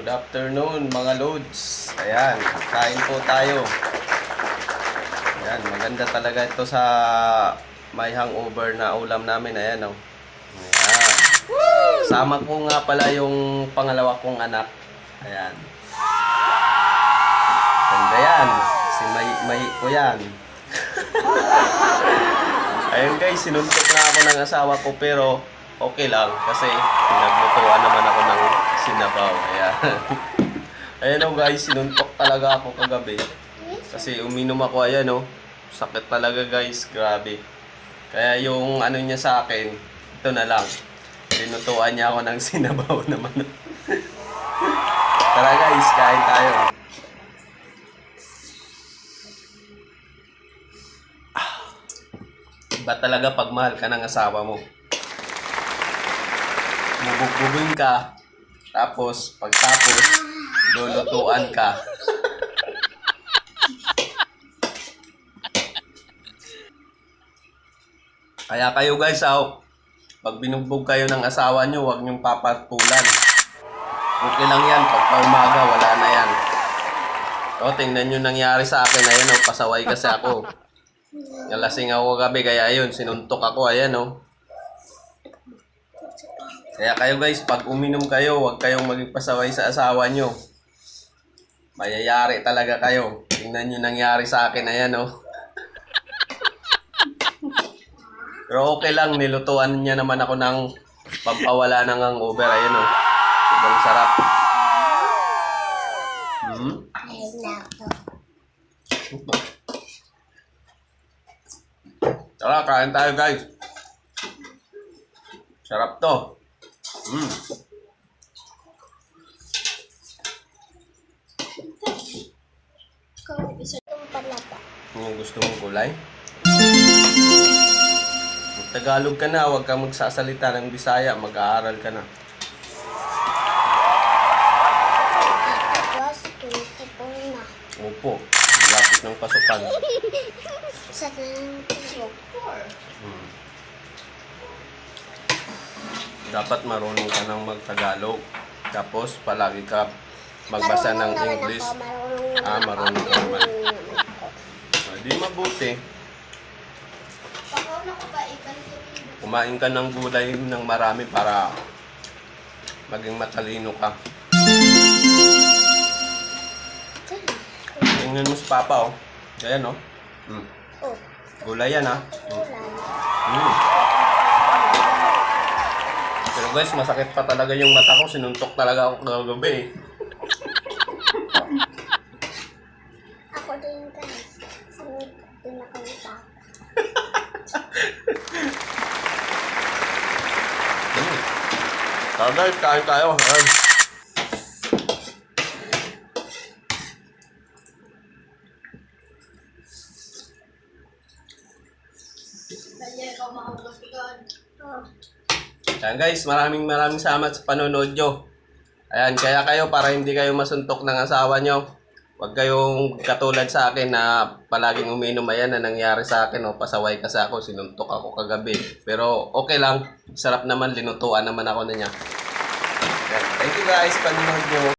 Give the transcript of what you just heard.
Good afternoon mga loads. Ayan, kain po tayo. Ayan, maganda talaga ito sa may hangover na ulam namin. Ayan o. Ayan. Sama ko nga pala yung pangalawa kong anak. Ayan. Ganda yan. Si May ko yan. Ayan guys, sinuntok na ako ng asawa ko pero okay lang kasi pinaglutuan naman ako ng sinabaw. Ayan. Ayan o guys, sinuntok talaga ako kagabi. Kasi uminom ako, ayan o. Sakit talaga guys, grabe. Kaya yung ano niya sa akin, ito na lang. Linutuan niya ako ng sinabaw naman. Tara guys, kain tayo. Iba talaga pag mahal ka ng asawa mo. Bubog-bubing ka, tapos pagtapos, lulutuan ka. Kaya kayo guys, pag binugbog kayo ng asawa nyo, huwag nyong papatulan. Okay lang yan, pagka umaga, wala na yan. O, tingnan nyo nangyari sa akin, ayan o, pasaway kasi ako. Nalasing ako gabi, kaya ayun, sinuntok ako, ayan o. Kaya kayo guys, pag uminom kayo, huwag kayong magpasaway sa asawa nyo. Mayayari talaga kayo. Tingnan nyo nangyari sa akin, ayan o. Pero okay lang, nilutuan niya naman ako ng pampawala ng hangover, ayan o. Ibang sarap. Tara, kain tayo guys. Sarap to. Yung gusto mong kulay? Tagalog ka na, huwag kang magsasalita ng Bisaya, mag-aaral ka na. Opo, lapit ng pasukan. Dapat marunong ka ng mag-Tagalog. Tapos palagi ka magbasa ng English. Marunong ka naman. Di mabuti. Kumain ka ng gulay ng marami para maging matalino ka. Tingnan mo si Papa, oh. Ayan, oh. Gulay yan, ha. Pero guys, masakit pa talaga yung mata ko. Sinuntok talaga ako kagabi, eh. Ako din, guys. Sinuntok din ako ng mata. Guys, kain tayo. Ayan. Ayan guys, maraming salamat sa panonood nyo. Ayan, kaya kayo para hindi kayo masuntok ng asawa nyo. Huwag kayong katulad sa akin na palaging uminom. Ayan na nangyari sa akin. O, pasaway kasi ako, sinuntok ako kagabi. Pero okay lang, sarap naman, linutuan naman ako na niya. Thank you guys, panonood nyo.